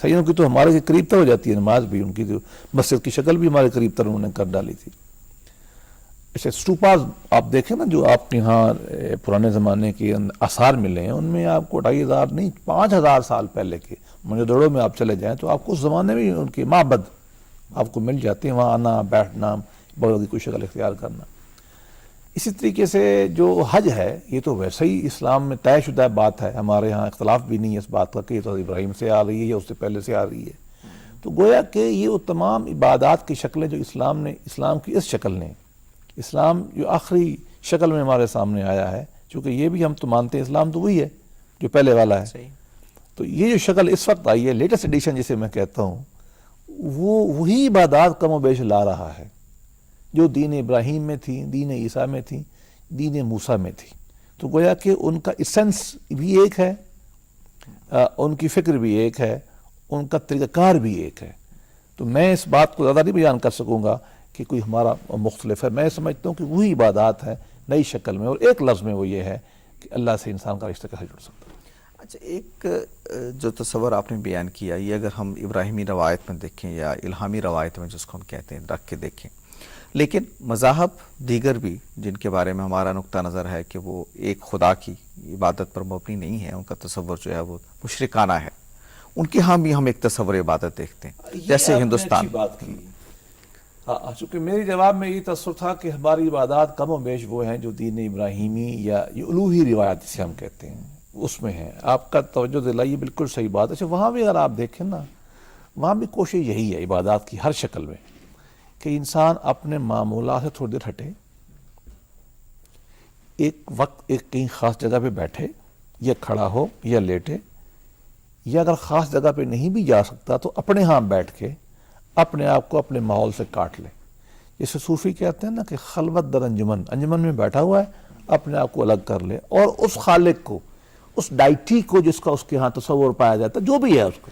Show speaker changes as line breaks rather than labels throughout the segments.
عیسائیوں کی تو ہمارے سے قریب تر ہو جاتی ہے نماز بھی، ان کی جو مسجد کی شکل بھی ہمارے قریب تر انہوں نے کر ڈالی تھی۔ اچھا اسٹوپاز آپ دیکھیں نا جو آپ کے یہاں پرانے زمانے کے آثار ملے ہیں، ان میں آپ کو 2500 نہیں 5000 سال پہلے کے موجودڑوں میں آپ چلے جائیں تو آپ کو اس زمانے میں ان کے معبد آپ کو مل جاتے ہیں، وہاں آنا بیٹھنا بہت کی کوئی شکل اختیار کرنا۔ اسی طریقے سے جو حج ہے یہ تو ویسے ہی اسلام میں طے شدہ بات ہے، ہمارے ہاں اختلاف بھی نہیں ہے اس بات کا کہ یہ تو ابراہیم سے آ رہی ہے یا اس سے پہلے سے آ رہی ہے۔ تو گویا کہ یہ وہ تمام عبادات کی شکلیں جو اسلام کی اس شکل نے، اسلام جو آخری شکل میں ہمارے سامنے آیا ہے، چونکہ یہ بھی ہم تو مانتے ہیں اسلام تو وہی ہے جو پہلے والا ہے، تو یہ جو شکل اس وقت آئی ہے لیٹسٹ ایڈیشن جسے میں کہتا ہوں، وہی عبادات کم و بیش لا رہا ہے جو دین ابراہیم میں تھی، دین عیسیٰ میں تھی، دین موسیٰ میں تھی۔ تو گویا کہ ان کا ایسنس بھی ایک ہے، ان کی فکر بھی ایک ہے، ان کا طریقہ کار بھی ایک ہے۔ تو میں اس بات کو زیادہ نہیں بیان کر سکوں گا کہ کوئی ہمارا مختلف ہے، میں سمجھتا ہوں کہ وہی عبادات ہے نئی شکل میں، اور ایک لفظ میں وہ یہ ہے کہ اللہ سے انسان کا رشتہ کیسے جڑ سکتا ہے۔
اچھا ایک جو تصور آپ نے بیان کیا، یہ اگر ہم ابراہیمی روایت میں دیکھیں یا الہامی روایت میں جس کو ہم کہتے ہیں رکھ کے دیکھیں، لیکن مذاہب دیگر بھی جن کے بارے میں ہمارا نقطہ نظر ہے کہ وہ ایک خدا کی عبادت پر مبنی نہیں ہے، ان کا تصور جو ہے وہ مشرکانہ ہے، ان کے ہاں بھی ہم ایک تصور عبادت دیکھتے ہیں جیسے ہندوستان۔
بات کی چونکہ میری جواب میں یہ تصور تھا کہ ہماری عبادات کم و بیش وہ ہیں جو دین ابراہیمی یا یہ الوہی روایت جسے ہم کہتے ہیں اس میں ہیں۔ آپ کا توجہ دلائی بالکل صحیح بات ہے۔ اچھا وہاں بھی اگر آپ دیکھیں نا، وہاں بھی کوشش یہی ہے عبادات کی ہر شکل میں کہ انسان اپنے معمولات سے تھوڑی دیر ہٹے، ایک وقت ایک کہیں خاص جگہ پہ بیٹھے یا کھڑا ہو یا لیٹے، یا اگر خاص جگہ پہ نہیں بھی جا سکتا تو اپنے ہاں بیٹھ کے اپنے آپ کو اپنے ماحول سے کاٹ لے۔ جیسے صوفی کہتے ہیں نا کہ خلوت در انجمن، انجمن میں بیٹھا ہوا ہے، اپنے آپ کو الگ کر لے اور اس خالق کو، اس ڈائٹی کو جس کا اس کے ہاں تصور پایا جاتا ہے، جو بھی ہے اس کو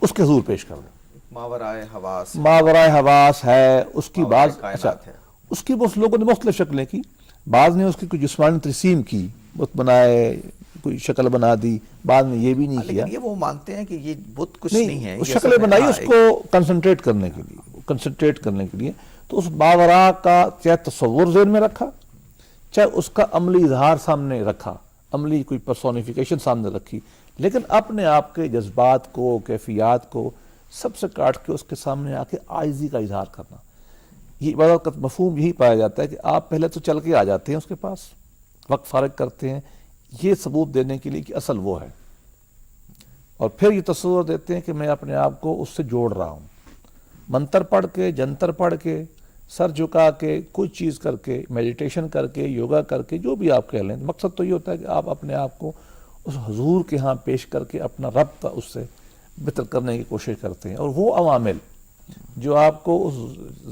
اس کے حضور پیش کر دے۔
ماورائے حواس،
ماورائے حواس ہے اس کی
ماورائے
بعض
کائنات ہے۔
اس کی بہت لوگوں نے مختلف شکلیں کی، بعض نے اس کی کوئی جسمانی ترسیم کی، بت بنائے، کوئی شکل بنا دی، بعد میں یہ بھی نہیں کیا،
لیکن یہ وہ مانتے ہیں کہ یہ بت کچھ نہیں ہے،
اس
یہ
شکلیں
سب ہے،
بنائی
ہاں،
اس کو کنسنٹریٹ کرنے کے لیے، تو اس ماورا کا چاہے تصور ذہن میں رکھا، چاہے اس کا عملی اظہار سامنے رکھا، عملی کوئی پرسونیفیکیشن سامنے رکھی، لیکن اپنے آپ کے جذبات کو، کیفیات کو سب سے کاٹ کے اس کے سامنے آ کے عاجزی کا اظہار کرنا۔ یہ عبادت کا مفہوم یہی پایا جاتا ہے کہ آپ پہلے تو چل کے آ جاتے ہیں اس کے پاس، وقت فارغ کرتے ہیں، یہ ثبوت دینے کے لیے کہ اصل وہ ہے، اور پھر یہ تصور دیتے ہیں کہ میں اپنے آپ کو اس سے جوڑ رہا ہوں، منتر پڑھ کے، جنتر پڑھ کے، سر جھکا کے، کوئی چیز کر کے، میڈیٹیشن کر کے، یوگا کر کے، جو بھی آپ کہہ لیں، مقصد تو یہ ہوتا ہے کہ آپ اپنے آپ کو اس حضور کے ہاں پیش کر کے اپنا ربط اس سے بہتر کرنے کی کوشش کرتے ہیں، اور وہ عوامل جو آپ کو اس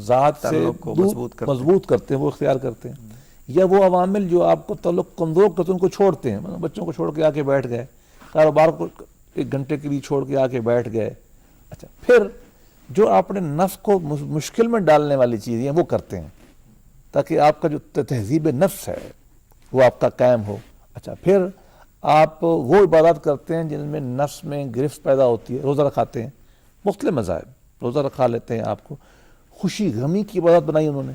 ذات سے
تعلق کو
مضبوط کرتے ہیں وہ اختیار کرتے ہیں، یا وہ عوامل جو آپ کو تعلق کمزور کرتے ہیں ان کو چھوڑتے ہیں، مطلب بچوں کو چھوڑ کے آ کے بیٹھ گئے، کاروبار کو 1 گھنٹے کے لیے چھوڑ کے آ کے بیٹھ گئے، اچھا پھر جو آپ نے نفس کو مشکل میں ڈالنے والی چیزیں وہ کرتے ہیں تاکہ آپ کا جو تہذیب نفس ہے وہ آپ کا قائم ہو۔ اچھا پھر آپ وہ عبادات کرتے ہیں جن میں نفس میں گرفت پیدا ہوتی ہے، روزہ رکھاتے ہیں، مختلف مذاہب روزہ رکھا لیتے ہیں، آپ کو خوشی غمی کی عبادت بنائی انہوں نے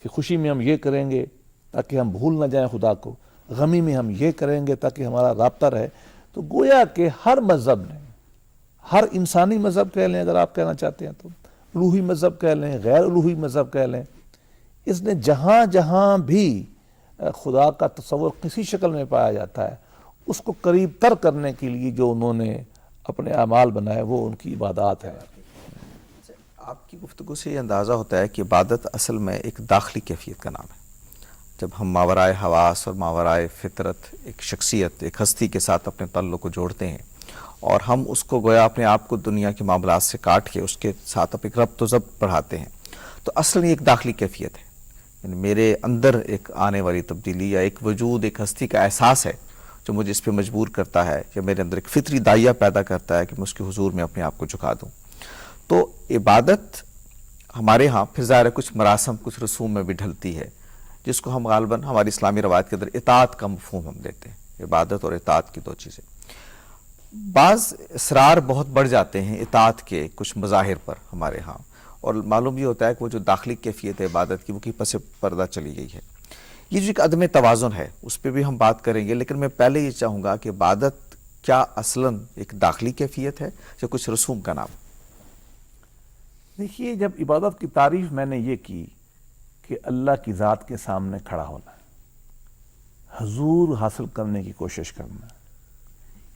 کہ خوشی میں ہم یہ کریں گے تاکہ ہم بھول نہ جائیں خدا کو، غمی میں ہم یہ کریں گے تاکہ ہمارا رابطہ رہے۔ تو گویا کہ ہر مذہب نے، ہر انسانی مذہب کہہ لیں اگر آپ کہنا چاہتے ہیں تو، الوہی مذہب کہہ لیں، غیر الوہی مذہب کہہ لیں، اس نے جہاں جہاں بھی خدا کا تصور کسی شکل میں پایا جاتا ہے اس کو قریب تر کرنے کے لیے جو انہوں نے اپنے اعمال بنائے وہ ان کی عبادات ہے۔
آپ کی گفتگو سے یہ اندازہ ہوتا ہے کہ عبادت اصل میں ایک داخلی کیفیت کا نام ہے۔ جب ہم ماورائے حواس اور ماورائے فطرت ایک شخصیت، ایک ہستی کے ساتھ اپنے تعلق کو جوڑتے ہیں اور ہم اس کو گویا اپنے آپ کو دنیا کے معاملات سے کاٹ کے اس کے ساتھ اپنے ربط و ضبط بڑھاتے ہیں، تو اصل یہ ایک داخلی کیفیت ہے، یعنی میرے اندر ایک آنے والی تبدیلی یا ایک وجود، ایک ہستی کا احساس ہے جو مجھے اس پہ مجبور کرتا ہے کہ میرے اندر ایک فطری دائیہ پیدا کرتا ہے کہ میں اس کے حضور میں اپنے آپ کو جھکا دوں۔ تو عبادت ہمارے ہاں پھر ظاہر ہے کچھ مراسم، کچھ رسوم میں بھی ڈھلتی ہے، جس کو ہم غالباً ہماری اسلامی روایت کے اندر اطاعت کا مفہوم ہم دیتے ہیں، عبادت اور اطاعت کی 2 چیزیں۔ بعض اسرار بہت بڑھ جاتے ہیں اطاعت کے کچھ مظاہر پر ہمارے ہاں، اور معلوم یہ ہوتا ہے کہ وہ جو داخلی کیفیت ہے عبادت کی وہ کی پس پردہ چلی گئی ہے۔ یہ جو ایک عدم توازن ہے اس پہ بھی ہم بات کریں گے، لیکن میں پہلے یہ چاہوں گا کہ عبادت کیا اصلاً ایک داخلی کیفیت ہے یا کچھ رسوم کا نام؟
دیکھیے، جب عبادت کی تعریف میں نے یہ کی کہ اللہ کی ذات کے سامنے کھڑا ہونا ہے، حضور حاصل کرنے کی کوشش کرنا ہے،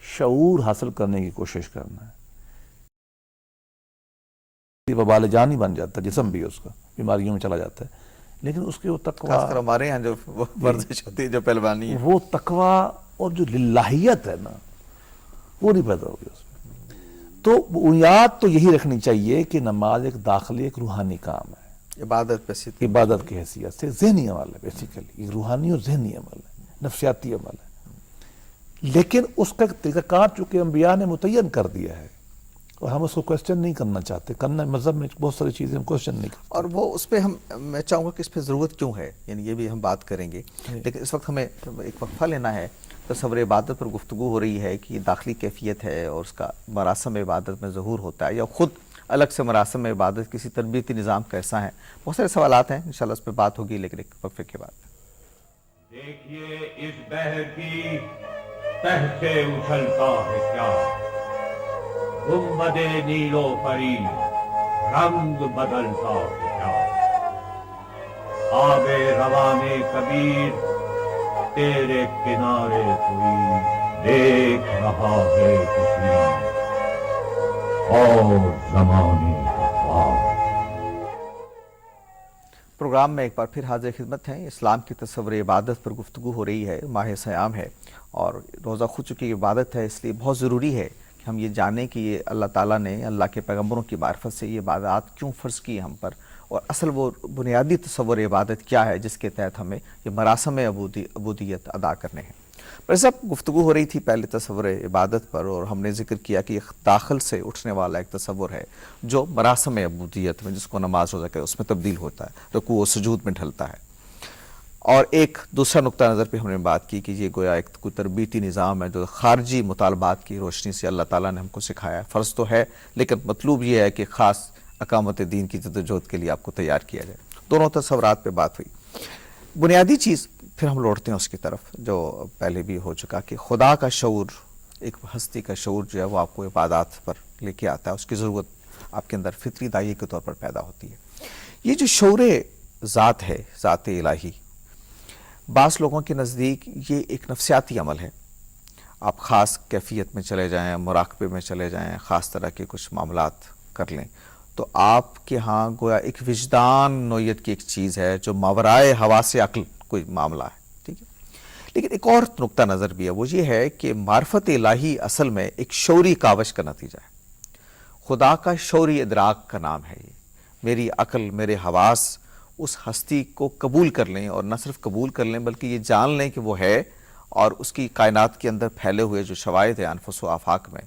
شعور حاصل کرنے کی کوشش کرنا ہے، وبال جانی بن جاتا ہے، جسم بھی اس کا بیماریوں میں چلا جاتا ہے، لیکن اس کے وہ
خاص کر
تقویٰ،
ہمارے یہاں جو ورزش ہوتی ہے، جو پہلوانی ہے،
وہ تقویٰ اور جو للہیت ہے نا، وہ نہیں پیدا ہوگی اس میں۔ تو بنیاد تو یہی رکھنی چاہیے کہ نماز ایک داخلی، ایک روحانی کام ہے،
عبادت پہ صرف
عبادت کی حیثیت سے ذہنی عمل ہے، بیسیکلی ایک روحانی اور ذہنی عمل ہے، نفسیاتی عمل ہے، لیکن اس کا طریقہ کار چونکہ انبیاء نے متعین کر دیا ہے اور ہم اس کو کوشچن نہیں کرنا چاہتے، کرنا مذہب میں بہت ساری چیزیں ہم کوشچن نہیں کرتے۔
اور وہ اس پہ میں چاہوں گا کہ اس پہ ضرورت کیوں ہے، یعنی یہ بھی ہم بات کریں گے، لیکن اس وقت ہمیں ایک وقفہ لینا ہے۔ تصور عبادت پر گفتگو ہو رہی ہے کہ یہ داخلی کیفیت ہے اور اس کا مراسم عبادت میں ظہور ہوتا ہے، یا خود الگ سے مراسم عبادت کسی تربیتی نظام کا حصہ ہیں۔ بہت سارے سوالات ہیں، انشاءاللہ اس پہ بات ہوگی، لیکن ایک وقفے کے بعد۔
دیکھیے اس بحر کی تہ سے اچھلتا ہے کیا، گنبد نیلو پری رنگ بدلتا ہے کیا، آب روان کبیر تیرے کنارے کوئی دیکھ رہا ہے کسی اور زمانے کا خواب۔
پروگرام میں ایک بار پھر حاضر خدمت ہیں۔ اسلام کی تصور عبادت پر گفتگو ہو رہی ہے، ماہ صیام ہے اور روزہ خود چکی عبادت ہے، اس لیے بہت ضروری ہے کہ ہم یہ جانیں کہ یہ اللہ تعالیٰ نے اللہ کے پیغمبروں کی معرفت سے یہ عبادات کیوں فرض کی ہم پر، اور اصل وہ بنیادی تصور عبادت کیا ہے جس کے تحت ہمیں یہ مراسم عبودیت ادا کرنے ہیں۔ پر صاحب، گفتگو ہو رہی تھی پہلے تصور عبادت پر، اور ہم نے ذکر کیا کہ ایک داخل سے اٹھنے والا ایک تصور ہے جو مراسم عبودیت میں، جس کو نماز روزہ کہتے ہیں، اس میں تبدیل ہوتا ہے، رکوع و سجود میں ڈھلتا ہے۔ اور ایک دوسرا نقطہ نظر پہ ہم نے بات کی کہ یہ گویا ایک کوئی تربیتی نظام ہے جو خارجی مطالبات کی روشنی سے اللہ تعالیٰ نے ہم کو سکھایا ہے۔ فرض تو ہے، لیکن مطلوب یہ ہے کہ خاص اقامت دین کی جدوجہد کے لیے آپ کو تیار کیا جائے۔ دونوں تصورات پہ بات ہوئی۔ بنیادی چیز پھر ہم لوٹتے ہیں اس کی طرف جو پہلے بھی ہو چکا کہ خدا کا شعور، ایک ہستی کا شعور جو ہے وہ آپ کو عبادات پر لے کے آتا ہے، اس کی ضرورت آپ کے اندر فطری داعیے کے طور پر پیدا ہوتی ہے۔ یہ جو شعور ذات ہے، ذات الہی، بعض لوگوں کے نزدیک یہ ایک نفسیاتی عمل ہے۔ آپ خاص کیفیت میں چلے جائیں، مراقبے میں چلے جائیں، خاص طرح کے کچھ معاملات کر لیں تو آپ کے ہاں گویا ایک وجدان نوعیت کی ایک چیز ہے جو ماورائے حواس عقل کوئی معاملہ ہے، ٹھیک ہے۔ لیکن ایک اور نقطہ نظر بھی ہے، وہ یہ ہے کہ معرفت الہی اصل میں ایک شعوری کاوش کا نتیجہ ہے۔ خدا کا شعوری ادراک کا نام ہے یہ۔ میری عقل، میرے حواس اس ہستی کو قبول کر لیں، اور نہ صرف قبول کر لیں بلکہ یہ جان لیں کہ وہ ہے، اور اس کی کائنات کے اندر پھیلے ہوئے جو شواہد ہیں انفس و آفاق میں،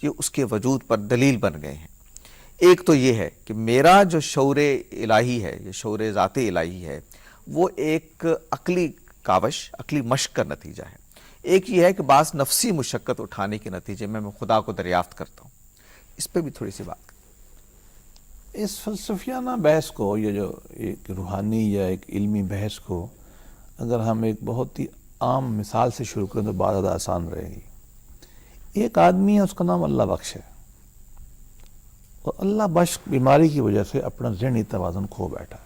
یہ اس کے وجود پر دلیل بن گئے ہیں۔ ایک تو یہ ہے کہ میرا جو شعور الہی ہے، یہ شعور ذات الہی ہے، وہ ایک عقلی کاوش، عقلی مشق کا نتیجہ ہے۔ ایک یہ ہے کہ بعض نفسی مشقت اٹھانے کے نتیجے میں خدا کو دریافت کرتا ہوں۔ اس پہ بھی تھوڑی سی بات کریں۔
اس فلسفیانہ بحث کو، یہ جو ایک روحانی یا ایک علمی بحث کو اگر ہم ایک بہت ہی عام مثال سے شروع کریں تو بات زیادہ آسان رہے گی۔ ایک آدمی ہے، اس کا نام اللہ بخش ہے، اور اللہ بخش بیماری کی وجہ سے اپنا ذہنی توازن کھو بیٹھا ہے۔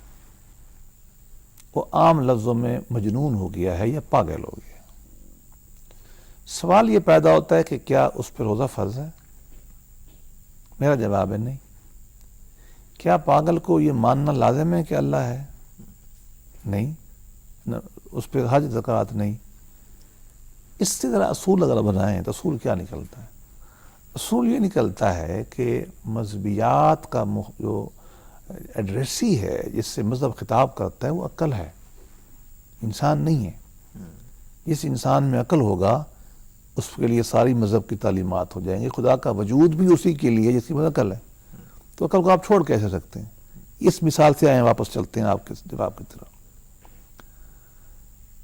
وہ عام لفظوں میں مجنون ہو گیا ہے یا پاگل ہو گیا ہے۔ سوال یہ پیدا ہوتا ہے کہ کیا اس پہ روزہ فرض ہے؟ میرا جواب ہے نہیں۔ کیا پاگل کو یہ ماننا لازم ہے کہ اللہ ہے؟ نہیں۔ اس پہ حج زکوٰۃ نہیں۔ اس سے ذرا اصول اگر بنائیں تو اصول کیا نکلتا ہے؟ اصول یہ نکلتا ہے کہ مذہبیات کا جو ایڈریسی ہے، جس سے مذہب خطاب کرتا ہے، وہ عقل ہے، انسان نہیں ہے۔ جس انسان میں عقل ہوگا اس کے لیے ساری مذہب کی تعلیمات ہو جائیں گی۔ خدا کا وجود بھی اسی کے لیے جس کی عقل ہے، تو عقل کو آپ چھوڑ کیسے سکتے ہیں؟ اس مثال سے آئیں، واپس چلتے ہیں آپ کے جواب کی طرف۔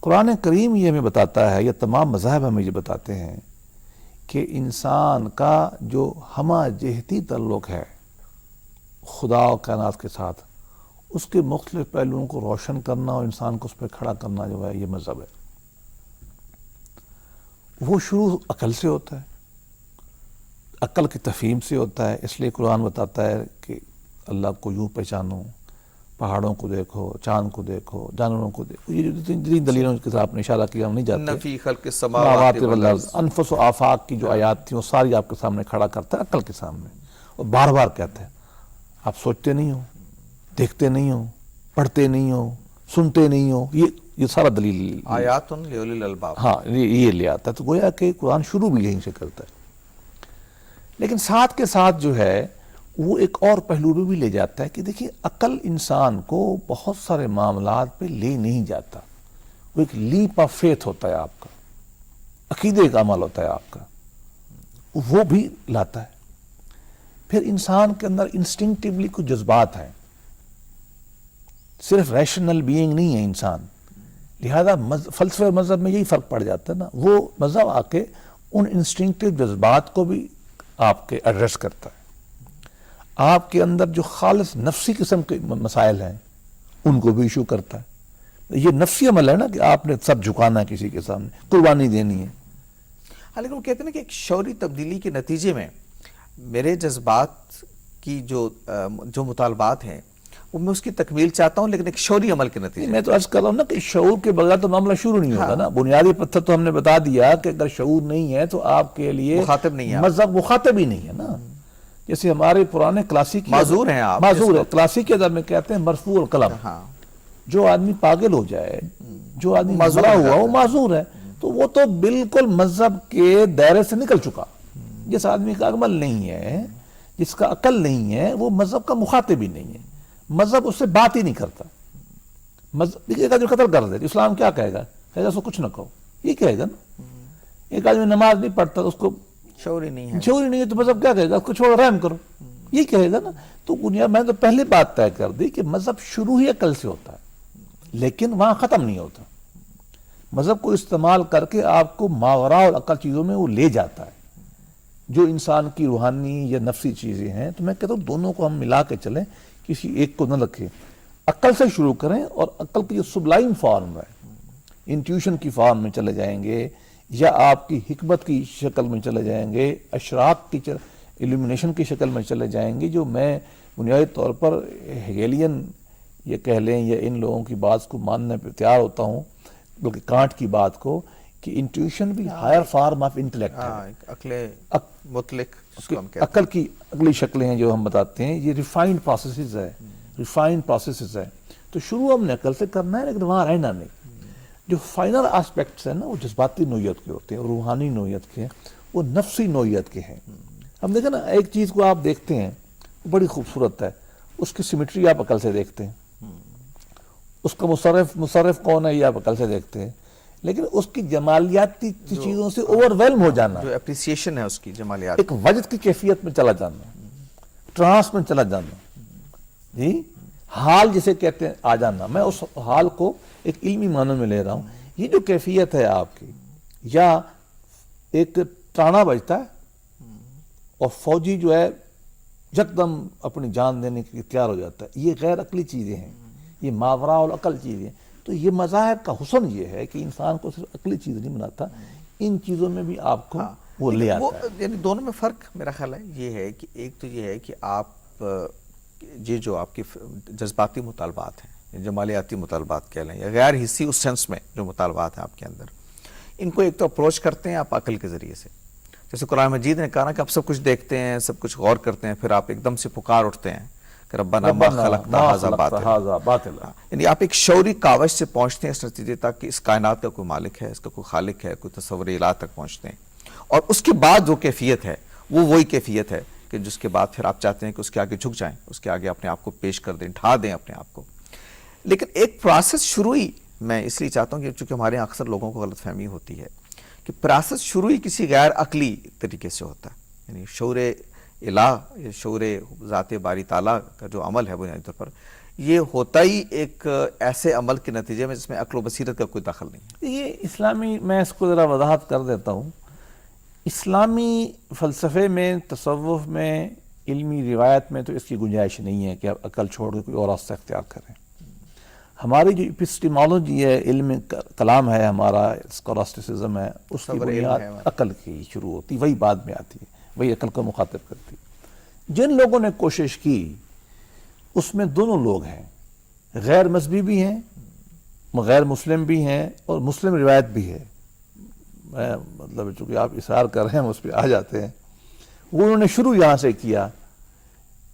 قرآن کریم یہ ہمیں بتاتا ہے، یا تمام مذاہب ہمیں یہ بتاتے ہیں کہ انسان کا جو ہمہ جہتی تعلق ہے خدا و کائنات کے ساتھ، اس کے مختلف پہلوؤں کو روشن کرنا اور انسان کو اس پہ کھڑا کرنا جو ہے یہ مذہب ہے. وہ شروع عقل سے ہوتا ہے، عقل کی تفہیم سے ہوتا ہے. اس لیے قرآن بتاتا ہے کہ اللہ کو یوں پہچانو، پہاڑوں کو دیکھو، چاند کو دیکھو، جانوروں کو دیکھو. یہ جو جتنی دلیلوں کے ساتھ آپ نے اشارہ کیا ہم نہیں جاتے.
نفی خلق السماوات
والارض، انفس و آفاق کی جو آیات تھیں وہ ساری آپ کے سامنے کھڑا کرتا ہے عقل کے سامنے، اور بار بار کہتا ہے آپ سوچتے نہیں ہو، دیکھتے نہیں ہو، پڑھتے نہیں ہو، سنتے نہیں ہو. یہ سارا دلیل
آیات لأولی الالباب.
ہاں یہ لے آتا ہے. تو گویا کہ قرآن شروع بھی یہیں سے کرتا ہے. لیکن ساتھ کے ساتھ جو ہے وہ ایک اور پہلو بھی لے جاتا ہے کہ دیکھیے عقل انسان کو بہت سارے معاملات پہ لے نہیں جاتا. وہ ایک لیپ آف فیتھ ہوتا ہے آپ کا، عقیدے کا عمل ہوتا ہے آپ کا، وہ بھی لاتا ہے. پھر انسان کے اندر انسٹنکٹیولی کچھ جذبات ہیں، صرف ریشنل بینگ نہیں ہے انسان. لہذا فلسفہ مذہب میں یہی فرق پڑ جاتا ہے نا. وہ مذہب آ کے ان انسٹنکٹیو جذبات کو بھی آپ کے ایڈریس کرتا ہے. آپ کے اندر جو خالص نفسی قسم کے مسائل ہیں ان کو بھی ایشو کرتا ہے. یہ نفسی عمل ہے نا کہ آپ نے سب جھکانا ہے کسی کے سامنے، قربانی دینی ہے.
لیکن وہ کہتے ہیں نا کہ ایک شعوری تبدیلی کے نتیجے میں میرے جذبات کی جو مطالبات ہیں وہ میں اس کی تکمیل چاہتا ہوں، لیکن ایک شعوری عمل کے نتیجے
میں تو عرض کر رہا ہوں نا کہ شعور کے بغیر تو معاملہ شروع نہیں ہوگا نا. بنیادی پتھر تو ہم نے بتا دیا کہ اگر شعور نہیں ہے تو آپ کے لیے
مخاطب نہیں ہے،
مذہب مخاطب ہی نہیں ہے نا. جیسے ہمارے پرانے کلاسیکی
معذور ہیں آپ،
معذور ہے. کلاسیکی ادب میں کہتے ہیں مرفوع القلم. جو آدمی پاگل ہو جائے، جو آدمی بڑا ہوا وہ معذور ہے. تو وہ تو بالکل مذہب کے دائرے سے نکل چکا. جس آدمی کا عمل نہیں ہے، جس کا عقل نہیں ہے، وہ مذہب کا مخاطب ہی نہیں ہے. مذہب اس سے بات ہی نہیں کرتا. مذہب ایک آدمی قتل کر دے اسلام کیا کہے گا؟ کہے گا اس کو کچھ نہ کہو. یہ کہے گا نا. ایک آدمی نماز نہیں پڑھتا اس کو
شعور ہی نہیں ہے،
شعور ہی نہیں ہے تو مذہب کیا کہے گا؟ اس کو چھوڑو رحم کرو. یہ کہے گا نا. تو میں تو پہلے بات طے کر دی کہ مذہب شروع ہی عقل سے ہوتا ہے لیکن وہاں ختم نہیں ہوتا. مذہب کو استعمال کر کے آپ کو ماوراء العقل چیزوں میں وہ لے جاتا ہے جو انسان کی روحانی یا نفسی چیزیں ہیں. تو میں کہتا ہوں دونوں کو ہم ملا کے چلیں، کسی ایک کو نہ رکھیں. عقل سے شروع کریں اور عقل کی جو سبلائم فارم ہے، انٹیوشن کی فارم میں چلے جائیں گے یا آپ کی حکمت کی شکل میں چلے جائیں گے، اشراق کی ایلومینیشن کی شکل میں چلے جائیں گے. جو میں بنیادی طور پر ہیگیلین یہ کہہ لیں یا ان لوگوں کی بات کو ماننے پہ تیار ہوتا ہوں، بلکہ کانٹ کی بات کو، کہ انٹیوشن بھی ہائر فارم آف انٹلیکٹ ہے.
عقل مطلق
عقل کی اگلی شکلیں ہیں جو ہم بتاتے ہیں. یہ ریفائنڈ پروسیسز ہے، ریفائنڈ پروسیسز ہے. تو شروع ہم نے عقل سے کرنا ہے لیکن وہاں رہنا نہیں. جو فائنل آسپیکٹس ہیں نا وہ جذباتی نوعیت کے ہوتے ہیں، روحانی نوعیت کے ہیں، وہ نفسی نوعیت کے ہیں. ہم دیکھیں نا ایک چیز کو آپ دیکھتے ہیں وہ بڑی خوبصورت ہے، اس کی سیمیٹری آپ عقل سے دیکھتے ہیں. اس کا مصرف کون ہے یہ آپ عقل سے دیکھتے ہیں. لیکن اس کی جمالیاتی چیزوں سے اوور ویلم ہو جانا،
جو اپریسیشن ہے اس کی جمالیات،
ایک وجد کی کیفیت میں چلا جانا، ٹرانس میں چلا جانا، جی حال جسے کہتے ہیں آ جانا. میں اس حال کو ایک علمی معنی میں لے رہا ہوں. یہ جو کیفیت ہے آپ کی، یا ایک ٹرانا بجتا ہے اور فوجی جو ہے یکدم اپنی جان دینے کے لیے تیار ہو جاتا ہے، یہ غیر عقلی چیزیں ہیں، یہ ماوراء العقل چیزیں. تو یہ مذاہب کا حسن یہ ہے کہ انسان کو صرف عقلی چیز نہیں بناتا، ان چیزوں میں بھی آپ کو وہ لے آتا ہے.
یعنی دونوں میں فرق میرا خیال ہے یہ ہے کہ ایک تو یہ ہے کہ آپ یہ جو آپ کے جذباتی مطالبات ہیں، جمالیاتی مطالبات کہہ لیں یا غیر حسی اس سینس میں جو مطالبات ہیں آپ کے اندر، ان کو ایک تو اپروچ کرتے ہیں آپ عقل کے ذریعے سے. جیسے قرآن مجید نے کہا نا کہ آپ سب کچھ دیکھتے ہیں، سب کچھ غور کرتے ہیں، پھر آپ ایک دم سے پکار اٹھتے ہیں کہ ربنا ما خلقت ھذا باطلا. یعنی آپ ایک شعوری کاوش سے پہنچتے ہیں اس نتیجے تک کہ اس کائنات کا کوئی مالک ہے، اس کا کوئی خالق ہے، کوئی تصور الہ تک پہنچتے ہیں. اور اس کے بعد جو کیفیت ہے وہ وہی کیفیت ہے کہ جس کے بعد پھر آپ چاہتے ہیں کہ اس کے آگے جھک جائیں، اس کے آگے اپنے آپ کو پیش کر دیں، ڈھا دیں اپنے آپ کو. لیکن ایک پروسیس شروعی میں اس لیے چاہتا ہوں کہ چونکہ ہمارے یہاں اکثر لوگوں کو غلط فہمی ہوتی ہے کہ پروسیس شروعی کسی غیر عقلی طریقے سے ہوتا ہے. یعنی شعور الہ، شعور ذات باری تعالیٰ کا جو عمل ہے بنیادی طور پر یہ ہوتا ہی ایک ایسے عمل کے نتیجے میں جس میں عقل و بصیرت کا کوئی دخل نہیں ہے.
یہ اسلامی، میں اس کو ذرا وضاحت کر دیتا ہوں اسلامی فلسفے میں، تصوف میں، علمی روایت میں تو اس کی گنجائش نہیں ہے کہ آپ عقل چھوڑ کے کوئی اور راستہ اختیار کریں. ہماری جو اپسٹیمالوجی ہے، علم کلام ہے ہمارا، اسکولاسٹسزم ہے، اس کی بنیاد عقل کی شروع ہوتی، وہی بعد میں آتی ہے، وہی عقل کو مخاطب کرتی. جن لوگوں نے کوشش کی اس میں دونوں لوگ ہیں، غیر مذہبی بھی ہیں، غیر مسلم بھی ہیں، اور مسلم روایت بھی ہے. میں مطلب چونکہ آپ اصرار کر رہے ہیں ہم اس پہ آ جاتے ہیں. وہ انہوں نے شروع یہاں سے کیا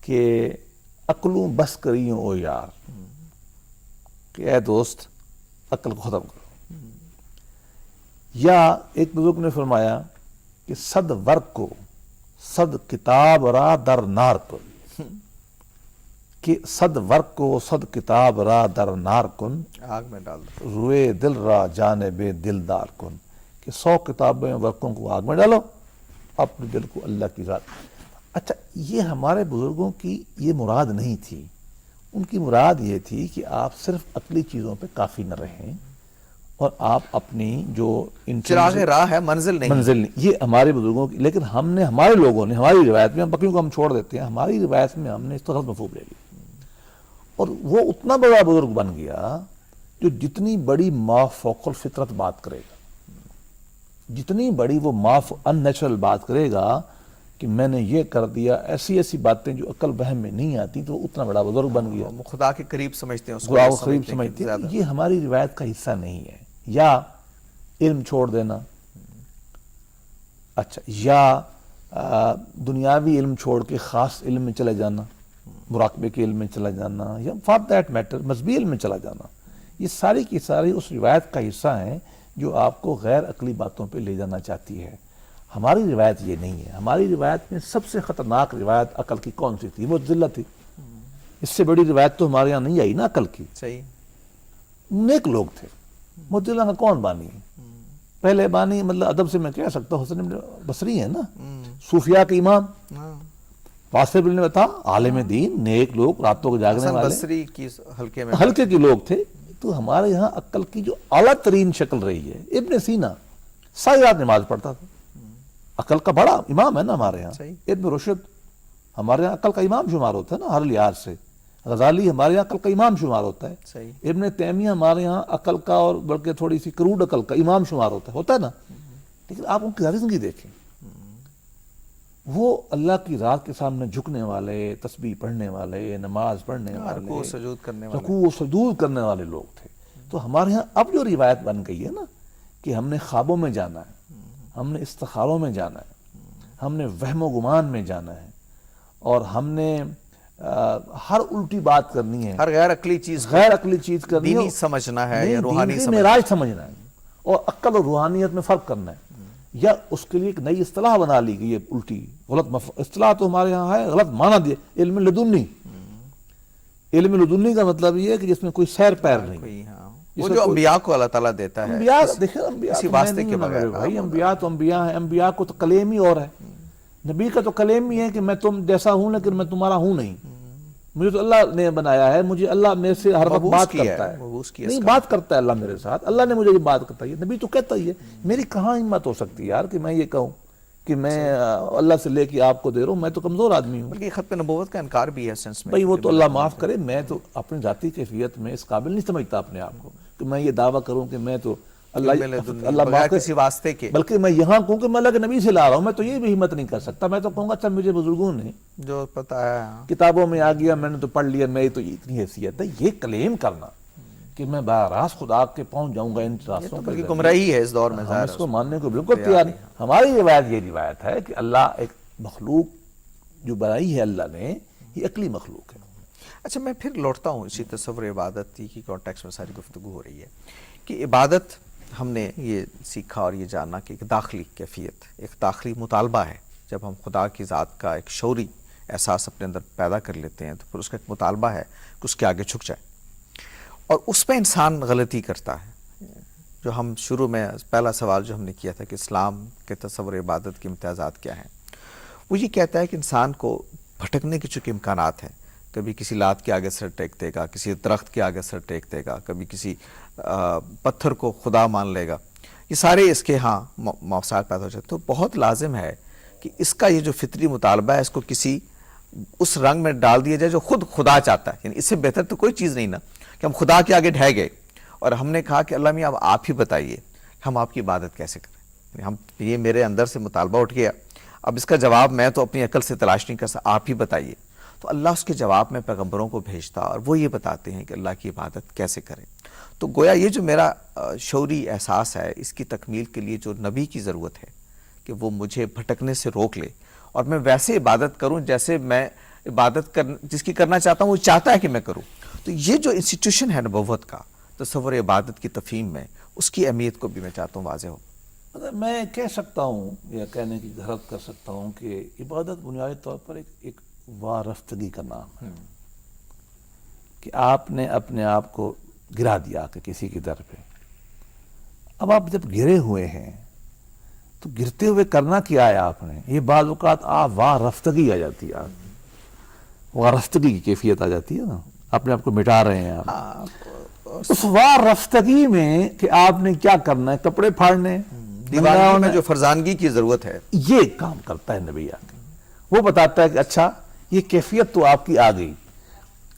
کہ عقلوں بس کریوں او یار، کہ اے دوست عقل کو ختم کرو. یا ایک بزرگ نے فرمایا کہ صد ورق کو صد کتاب را در نار کن، کہ صد ورق کو صد کتاب را در نار کن،
آگ میں ڈال دو.
روئے دل را جانب دلدار کن، کہ 100 کتابیں ورقوں کو آگ میں ڈالو، اپنے دل کو اللہ کی ذات. اچھا، یہ ہمارے بزرگوں کی یہ مراد نہیں تھی. ان کی مراد یہ تھی کہ آپ صرف عقلی چیزوں پہ کافی نہ رہیں، اور آپ اپنی جو
چراغ راہ ہے، منزل نہیں.
یہ ہمارے بزرگوں کی. لیکن ہم نے، ہمارے لوگوں نے، ہماری روایت میں، ہم بکریوں کو ہم چھوڑ دیتے ہیں، ہماری روایت میں ہم نے اس طرح مفہوم لے لی. اور وہ اتنا بڑا بزرگ بن گیا جو جتنی بڑی ما فوق الفطرت بات کرے گا، جتنی بڑی وہ ما ان نیچرل بات کرے گا کہ میں نے یہ کر دیا، ایسی ایسی باتیں جو عقل وہم میں نہیں آتی، تو وہ اتنا بڑا بزرگ بن گیا.
خدا کے قریب سمجھتے ہیں اس کو،
خدا کو قریب سمجھتے ہیں. یہ ہماری روایت کا حصہ نہیں ہے. یا علم چھوڑ دینا، اچھا، یا دنیاوی علم چھوڑ کے خاص علم میں چلے جانا، مراقبے کے علم میں چلا جانا، یا فار دیٹ میٹر مذہبی علم میں چلا جانا، یہ ساری کی ساری اس روایت کا حصہ ہیں جو آپ کو غیر عقلی باتوں پہ لے جانا چاہتی ہے. ہماری روایت یہ نہیں ہے. ہماری روایت میں سب سے خطرناک روایت عقل کی کون سی تھی؟ معتزلہ تھی. اس سے بڑی روایت تو ہمارے یہاں نہیں آئی نا عقل کی.
صحیح.
نیک لوگ تھے. معتزلہ کا کون بانی ہے؟ پہلے بانی مطلب ادب سے میں کہہ سکتا ہوں حسن بصری ہے نا، صوفیاء کے امام. واصف نے بتا عالم دین، نیک لوگ، راتوں کو جاگنے والے،
بصری کی
ہلکے کے لوگ تھے. تو ہمارے یہاں عقل کی جو اعلیٰ ترین شکل رہی ہے، ابن سینا ساری رات نماز پڑھتا تھا. عقل کا بڑا امام ہے نا ہمارے یہاں. ابن رشد ہمارے یہاں عقل کا امام شمار ہوتا ہے نا ہر لحاظ سے. غزالی ہمارے یہاں عقل کا امام شمار ہوتا ہے. ابن تیمیہ ہمارے یہاں عقل کا، اور بلکہ تھوڑی سی کروڑ عقل کا امام شمار ہوتا ہے نا. لیکن آپ ان کی زندگی دیکھیں، وہ اللہ کی رات کے سامنے جھکنے والے، تسبیح پڑھنے والے، نماز پڑھنے والے، رکوع و سجود کرنے والے لوگ تھے. تو ہمارے ہاں اب جو روایت بن گئی ہے نا کہ ہم نے خوابوں میں جانا ہے، ہم نے استخاروں میں جانا ہے، ہم نے وہم و گمان میں جانا ہے، اور ہم نے ہر الٹی بات کرنی ہے،
ہر غیر عقلی چیز
کرنی ہے،
دینی سمجھنا ہے یا روحانی
معراج سمجھنا ہے، اور عقل اور روحانیت میں فرق کرنا ہے. یا اس کے لیے ایک نئی اصطلاح بنا لی گئی ہے، الٹی غلط اصطلاح تو ہمارے یہاں ہے، غلط معنی دیا، علم لدنی. علم لدنی کا مطلب یہ ہے کہ جس میں کوئی سیر پیر نہیں.
وہ جو انبیاء کو اللہ تعالیٰ دیتا ہے،
اسی واسطے کے بغیر. بھائی انبیاء تو انبیاء ہیں، انبیاء کو تو کلیم ہی اور ہے. نبی کا تو کلیم ہی ہے کہ میں تم جیسا ہوں لیکن میں تمہارا ہوں نہیں. مجھے تو اللہ نے بنایا ہے، مجھے اللہ میرے سے ہر وقت بات کرتا ہے. نہیں، بات کرتا ہے اللہ میرے ساتھ، اللہ نے مجھے یہ بات کرتا ہے. نبی تو کہتا ہی ہے. میری کہاں ہمت ہو سکتی ہے یار کہ میں یہ کہوں کہ میں اللہ سے لے کے آپ کو دے رہا ہوں؟ میں تو کمزور آدمی ہوں.
بلکہ ختم نبوت کا انکار بھی ہے سینس میں.
بھائی وہ تو اللہ معاف کرے، میں تو اپنی ذاتی کیفیت میں اس قابل نہیں سمجھتا اپنے آپ کو کہ میں یہ دعویٰ کروں کہ میں تو اللہ معاف
کسی واسطے کے،
بلکہ میں یہاں کہوں کہ میں اللہ کے نبی سے لا رہا ہوں. میں تو یہ بھی ہمت نہیں کر سکتا. میں تو کہوں گا اچھا مجھے بزرگوں نے
جو پتہ ہے
کتابوں میں آ گیا، میں نے تو پڑھ لیا، میری تو اتنی حیثیت ہے. یہ کلیم کرنا کہ میں براست خدا کے پہنچ جاؤں گا ان راستوں پر،
بلکہ گمراہی ہے اس دور میں.
ہم اس کو ماننے کو بالکل تیار نہیں. ہماری روایت یہ روایت ہے کہ اللہ ایک مخلوق جو بنائی ہے اللہ نے، یہ عقلی مخلوق ہے.
اچھا، میں پھر لوٹتا ہوں اسی تصور عبادت کی کانٹیکس میں ساری گفتگو ہو رہی ہے کہ عبادت ہم نے یہ سیکھا اور یہ جانا کہ ایک داخلی کیفیت، ایک داخلی مطالبہ ہے. جب ہم خدا کی ذات کا ایک شعوری احساس اپنے اندر پیدا کر لیتے ہیں تو پھر اس کا ایک مطالبہ ہے کہ اس کے آگے جھک جائے، اور اس پہ انسان غلطی کرتا ہے. جو ہم شروع میں پہلا سوال جو ہم نے کیا تھا کہ اسلام کے تصور عبادت کے امتیازات کیا ہیں، وہ یہ کہتا ہے کہ انسان کو بھٹکنے کے چونکہ امکانات ہیں. کبھی کسی لات کے آگے سر ٹیک دے گا، کسی درخت کے آگے سر ٹیک دے گا، کبھی کسی پتھر کو خدا مان لے گا. یہ سارے اس کے ہاں موساد پیدا ہو جاتے. تو بہت لازم ہے کہ اس کا یہ جو فطری مطالبہ ہے اس کو کسی اس رنگ میں ڈال دیا جائے جو خود خدا چاہتا ہے. یعنی اس سے بہتر تو کوئی چیز نہیں نا کہ ہم خدا کے آگے ڈھہ گئے اور ہم نے کہا کہ اللہ میاں اب آپ ہی بتائیے ہم آپ کی عبادت کیسے کریں. یہ میرے اندر سے مطالبہ اٹھ گیا, اب اس کا جواب میں تو اپنی عقل سے تلاش نہیں کر سکتا, آپ ہی بتائیے. تو اللہ اس کے جواب میں پیغمبروں کو بھیجتا اور وہ یہ بتاتے ہیں کہ اللہ کی عبادت کیسے کریں. تو گویا یہ جو میرا شعوری احساس ہے اس کی تکمیل کے لیے جو نبی کی ضرورت ہے کہ وہ مجھے بھٹکنے سے روک لے اور میں ویسے عبادت کروں جیسے میں عبادت جس کی کرنا چاہتا ہوں وہ چاہتا ہے کہ میں کروں. تو یہ جو انسٹیٹیوشن ہے نبوت کا تصور عبادت کی تفہیم میں, اس کی اہمیت کو بھی میں چاہتا ہوں واضح ہو.
میں کہہ سکتا ہوں یا کہنے کی جرات کر سکتا ہوں کہ عبادت بنیادی طور پر ایک وارفتگی کا نام ہے کہ آپ نے اپنے آپ کو گرا دیا کہ کسی کی در پہ. اب آپ جب گرے ہوئے ہیں تو گرتے ہوئے کرنا کیا ہے آپ نے, یہ بعض اوقات وارفتگی آ جاتی ہے, وارفتگی کی کیفیت آ جاتی ہے نا, اپنے آپ کو مٹا رہے ہیں آپ. اس وارفتگی میں کہ آپ نے کیا کرنا ہے, کپڑے پھاڑنے,
دیوانگی میں جو فرزانگی کی ضرورت ہے
یہ کام کرتا ہے نبی آگے. وہ بتاتا ہے کہ اچھا یہ کیفیت تو آپ کی آ گئی,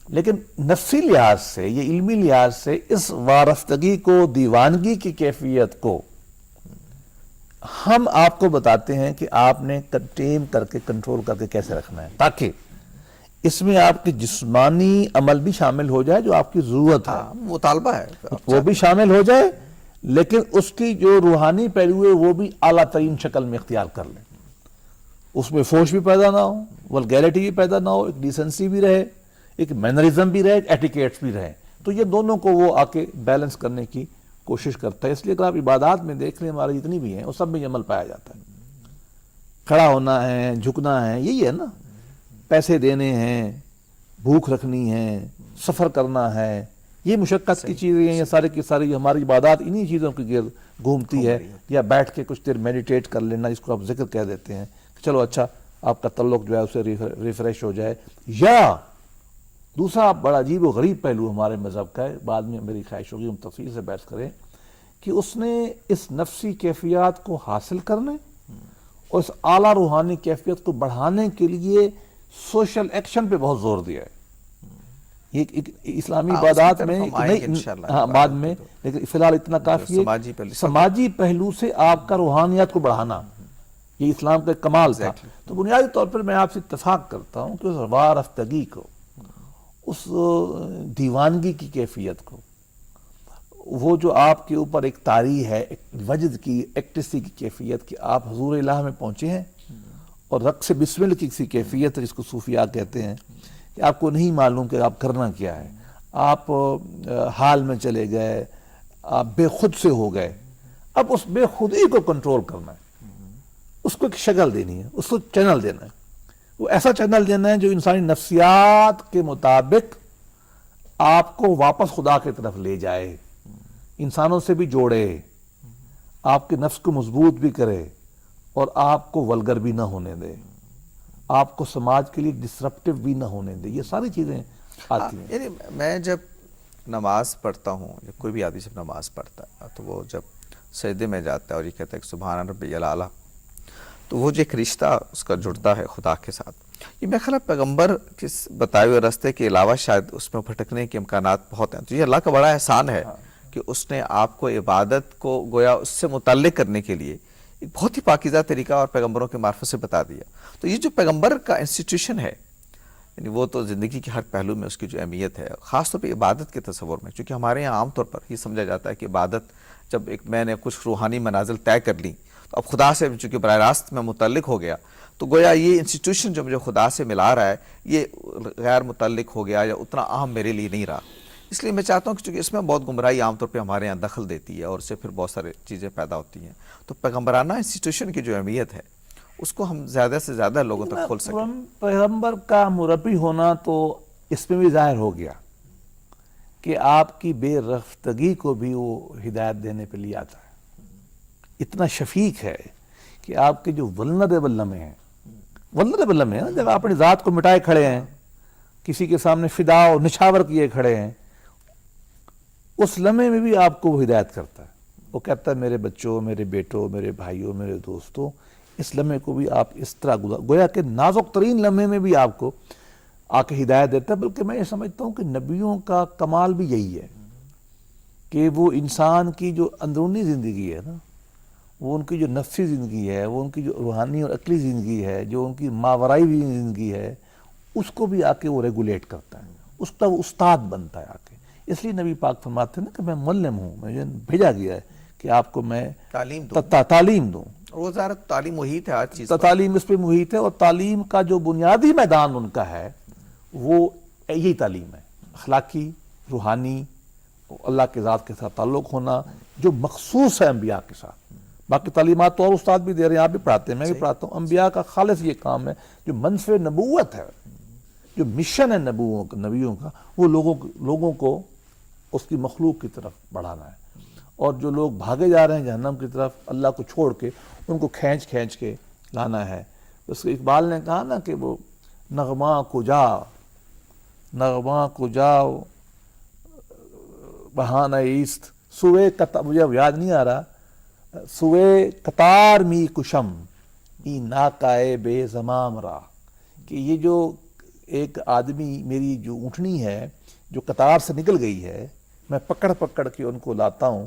لیکن نفسی لحاظ سے یہ علمی لحاظ سے اس وارفتگی کو, دیوانگی کی کیفیت کو ہم آپ کو بتاتے ہیں کہ آپ نے کنٹین کر کے کنٹرول کر کے کیسے رکھنا ہے تاکہ اس میں آپ کی جسمانی عمل بھی شامل ہو جائے جو آپ کی ضرورت ہے,
مطالبہ ہے
وہ بھی شامل ہو جائے, لیکن اس کی جو روحانی پہلو ہے وہ بھی اعلیٰ ترین شکل میں اختیار کر لیں. اس میں فوش بھی پیدا نہ ہو, ولگیرٹی بھی پیدا نہ ہو, ایک ڈیسنسی بھی رہے, ایک مینرزم بھی رہے, ایک ایٹیکیٹس بھی رہے. تو یہ دونوں کو وہ آ کے بیلنس کرنے کی کوشش کرتا ہے. اس لیے اگر آپ عبادات میں دیکھ لیں ہمارے جتنی بھی ہیں وہ سب میں یہ عمل پایا جاتا ہے. کھڑا ہونا ہے, جھکنا ہے, یہی ہے نا, پیسے دینے ہیں, بھوک رکھنی ہے, سفر کرنا ہے, یہ مشقت کی چیزیں ہیں. یہ سارے کی ساری ہماری عبادات انہی چیزوں کی گرد گھومتی ہے. یا بیٹھ کے کچھ دیر میڈیٹیٹ کر لینا جس کو آپ ذکر کہہ دیتے ہیں, چلو اچھا آپ کا تعلق جو ہے اسے ریفریش ہو جائے. یا دوسرا بڑا عجیب و غریب پہلو ہمارے مذہب کا ہے, بعد میں میری خواہش ہوگی ہم تفصیل سے بحث کریں, کہ اس نے اس نفسی کیفیات کو حاصل کرنے اور اس اعلیٰ روحانی کیفیت کو بڑھانے کے لیے سوشل ایکشن پہ بہت زور دیا ہے. یہ اسلامی عبادات میں بعد میں, لیکن فی الحال اتنا کافی ہے سماجی پہلو سے آپ کا روحانیات کو بڑھانا, یہ اسلام کا کمال تھا. تو بنیادی طور پر میں آپ سے اتفاق کرتا ہوں کہ اس وارفتگی کو, اس دیوانگی کی کیفیت کو, وہ جو آپ کے اوپر ایک طاری ہے, ایک وجد کی, ایکٹسی کی کیفیت کہ آپ حضور الہ میں پہنچے ہیں, اور رقص بسمل کی کسی کیفیت جس کو صوفیاء کہتے ہیں کہ آپ کو نہیں معلوم کہ آپ کرنا کیا ہے, آپ حال میں چلے گئے, آپ بے خود سے ہو گئے. اب اس بے خودی کو کنٹرول کرنا ہے, اس کو ایک شکل دینی ہے, اس کو چینل دینا ہے. وہ ایسا چینل دینا ہے جو انسانی نفسیات کے مطابق آپ کو واپس خدا کی طرف لے جائے, انسانوں سے بھی جوڑے, آپ کے نفس کو مضبوط بھی کرے, اور آپ کو ولگر بھی نہ ہونے دے, آپ کو سماج کے لیے ڈسرپٹیو بھی نہ ہونے دے. یہ ساری چیزیں آتی ہیں.
یعنی میں جب نماز پڑھتا ہوں, یا کوئی بھی آدمی جب نماز پڑھتا ہے تو وہ جب سجدے میں جاتا ہے اور یہ کہتا ہے کہ سبحان ربی الاعلیٰ, تو وہ جو ایک رشتہ اس کا جڑتا ہے خدا کے ساتھ, یہ میرا خیال ہے پیغمبر کے بتائے ہوئے راستے کے علاوہ شاید اس میں بھٹکنے کے امکانات بہت ہیں. تو یہ اللہ کا بڑا احسان ہے کہ اس نے آپ کو عبادت کو گویا اس سے متعلق کرنے کے لیے ایک بہت ہی پاکیزہ طریقہ اور پیغمبروں کے معرفت سے بتا دیا. تو یہ جو پیغمبر کا انسٹیٹیوشن ہے, یعنی وہ تو زندگی کے ہر پہلو میں اس کی جو اہمیت ہے, خاص طور پہ عبادت کے تصور میں, چونکہ ہمارے یہاں عام طور پر یہ سمجھا جاتا ہے کہ عبادت جب ایک میں نے کچھ روحانی منازل طے کر لی تو اب خدا سے چونکہ براہ راست میں متعلق ہو گیا, تو گویا یہ انسٹیٹیوشن جو مجھے خدا سے ملا رہا ہے یہ غیر متعلق ہو گیا یا اتنا اہم میرے لیے نہیں رہا. اس لیے میں چاہتا ہوں کہ چونکہ اس میں بہت گمراہی عام طور پہ ہمارے یہاں دخل دیتی ہے اور اس سے پھر بہت سارے چیزیں پیدا ہوتی ہیں, تو پیغمبرانہ انسٹیٹیوشن کی جو اہمیت ہے اس کو ہم زیادہ سے زیادہ لوگوں تک کھول سکیں.
پیغمبر کا مربی ہونا تو اس میں بھی ظاہر ہو گیا کہ آپ کی بے رفتگی کو بھی وہ ہدایت دینے پہ لے آتا ہے. اتنا شفیق ہے کہ آپ کے جو ولنریبل لمحے ہیں, جب آپ اپنی ذات کو مٹائے کھڑے ہیں, کسی کے سامنے فدا اور نچھاور کیے کھڑے ہیں, اس لمحے میں بھی آپ کو وہ ہدایت کرتا ہے, وہ کہتا ہے میرے بچوں، میرے بیٹوں، میرے بھائیوں، میرے دوستوں، اس لمحے کو بھی آپ اس طرح گویا کہ نازک ترین لمحے میں بھی آپ کو آ کے ہدایت دیتا ہے. بلکہ میں یہ سمجھتا ہوں کہ نبیوں کا کمال بھی یہی ہے کہ وہ انسان کی جو اندرونی زندگی ہے نا، وہ ان کی جو نفسی زندگی ہے، وہ ان کی جو روحانی اور عقلی زندگی ہے، جو ان کی ماورائی زندگی ہے، اس کو بھی آ کے وہ ریگولیٹ کرتا ہے، اس کا وہ استاد بنتا ہے آ کے. اس لیے نبی پاک فرماتے ہیں نا کہ میں معلم ہوں، مجھے بھیجا گیا ہے کہ آپ کو میں تعلیم دوں.
وہ ظاہر تعلیم محیط ہے ہر چیز
تو تعلیم اس پہ محیط ہے، اور تعلیم کا جو بنیادی میدان ان کا ہے وہ یہی تعلیم ہے، اخلاقی، روحانی، اللہ کے ذات کے ساتھ تعلق ہونا، جو مخصوص ہے انبیاء کے ساتھ. باقی تعلیمات تو اور استاد بھی دے رہے ہیں، آپ بھی پڑھاتے ہیں، میں بھی پڑھاتا ہوں. انبیاء کا خالص یہ کام ہے، جو منصب نبوت ہے، جو مشن ہے نبیوں کا، وہ لوگوں کو اس کی مخلوق کی طرف بڑھانا ہے. اور جو لوگ بھاگے جا رہے ہیں جہنم کی طرف اللہ کو چھوڑ کے، ان کو کھینچ کے لانا ہے. اس کو اقبال نے کہا نا کہ وہ نغمہ کو جاؤ بہانہ ایست سوئے مجھے اب یاد نہیں آ رہا، سوئے قطار می کشم ای ناکائے بے زمام را، کہ یہ جو ایک آدمی، میری جو اونٹنی ہے جو قطار سے نکل گئی ہے، میں پکڑ کے ان کو لاتا ہوں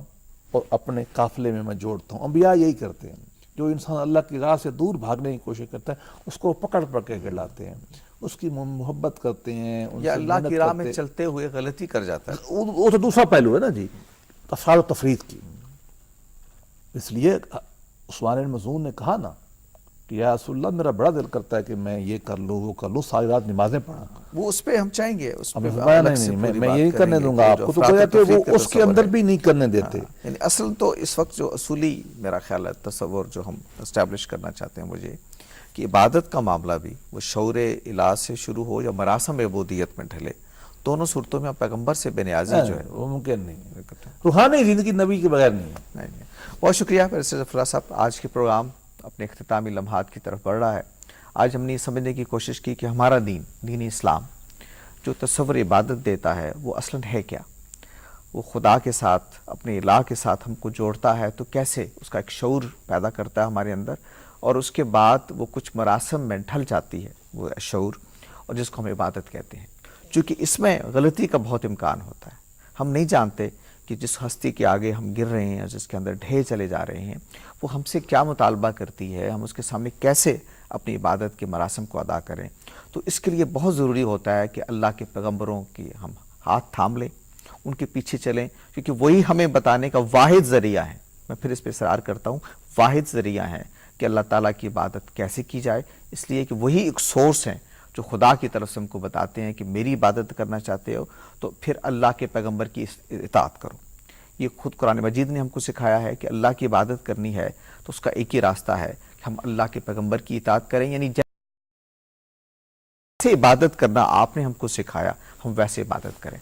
اور اپنے قافلے میں جوڑتا ہوں. انبیاء یہی کرتے ہیں، جو انسان اللہ کی راہ سے دور بھاگنے کی کوشش کرتا ہے اس کو پکڑ کے لاتے ہیں، اس کی محبت کرتے ہیں،
یا اللہ کی راہ میں چلتے ہوئے غلطی کر جاتا ہے.
وہ تو دوسرا پہلو ہے نا جی، افراد و تفرید کی. اس لیے عثمان مظعون نے کہا نا کہ یا رسول اللہ میرا بڑا دل کرتا ہے کہ میں یہ کر لوں وہ کر لوں، ساری رات نمازیں پڑھا.
وہ اس پہ ہم چاہیں گے، اس پہ
نہیں میں یہ نہیں کرنے دوں گا آپ کو، تو گویا کہ وہ اس کے اندر بھی نہیں کرنے دیتے.
یعنی اصل تو اس وقت جو اصولی میرا خیال ہے تصور جو ہم اسٹیبلش کرنا چاہتے ہیں مجھے، کہ عبادت کا معاملہ بھی وہ شعور الہ سے شروع ہو یا مراسم عبودیت میں ڈھلے، دونوں صورتوں میں پیغمبر سے بے نیازی جو ہے
وہ ممکن نہیں. روحانی زندگی نبی کے بغیر نہیں ہے.
بہت شکریہ بیرسٹر ظفر اللہ صاحب. آج کے پروگرام اپنے اختتامی لمحات کی طرف بڑھ رہا ہے. آج ہم نے یہ سمجھنے کی کوشش کی کہ ہمارا دین اسلام جو تصور عبادت دیتا ہے وہ اصلاً ہے کیا. وہ خدا کے ساتھ، اپنے الہ کے ساتھ ہم کو جوڑتا ہے تو کیسے اس کا ایک شعور پیدا کرتا ہے ہمارے اندر، اور اس کے بعد وہ کچھ مراسم میں ڈھل جاتی ہے وہ شعور، اور جس کو ہم عبادت کہتے ہیں. چونکہ اس میں غلطی کا بہت امکان ہوتا ہے. ہم نہیں جانتے کہ جس ہستی کے آگے ہم گر رہے ہیں، جس کے اندر ڈھے چلے جا رہے ہیں، وہ ہم سے کیا مطالبہ کرتی ہے، ہم اس کے سامنے کیسے اپنی عبادت کے مراسم کو ادا کریں. تو اس کے لیے بہت ضروری ہوتا ہے کہ اللہ کے پیغمبروں کی ہم ہاتھ تھام لیں، ان کے پیچھے چلیں، کیونکہ وہی ہمیں بتانے کا واحد ذریعہ ہے. میں پھر اس پہ اصرار کرتا ہوں، واحد ذریعہ ہے کہ اللہ تعالیٰ کی عبادت کیسے کی جائے. اس لیے کہ وہی ایک سورس ہیں جو خدا کی طرف سے ہم کو بتاتے ہیں کہ میری عبادت کرنا چاہتے ہو تو پھر اللہ کے پیغمبر کی اطاعت کرو. یہ خود قرآن مجید نے ہم کو سکھایا ہے کہ اللہ کی عبادت کرنی ہے تو اس کا ایک ہی راستہ ہے کہ ہم اللہ کے پیغمبر کی اطاعت کریں. یعنی جیسے عبادت کرنا آپ نے ہم کو سکھایا ہم ویسے عبادت کریں.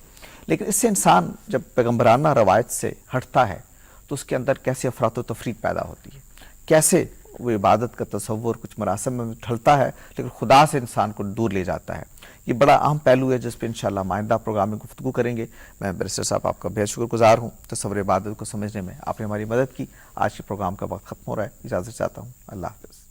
لیکن اس سے انسان جب پیغمبرانہ روایت سے ہٹتا ہے تو اس کے اندر کیسے افراط و تفریق پیدا ہوتی ہے، کیسے وہ عبادت کا تصور کچھ مراسم میں ڈھلتا ہے لیکن خدا سے انسان کو دور لے جاتا ہے. یہ بڑا اہم پہلو ہے جس پہ انشاءاللہ آئندہ پروگرام میں گفتگو کریں گے. میں بیرسٹر صاحب آپ کا بہت شکر گزار ہوں. تصور عبادت کو سمجھنے میں آپ نے ہماری مدد کی. آج کے پروگرام کا وقت ختم ہو رہا ہے، اجازت چاہتا ہوں. اللہ حافظ.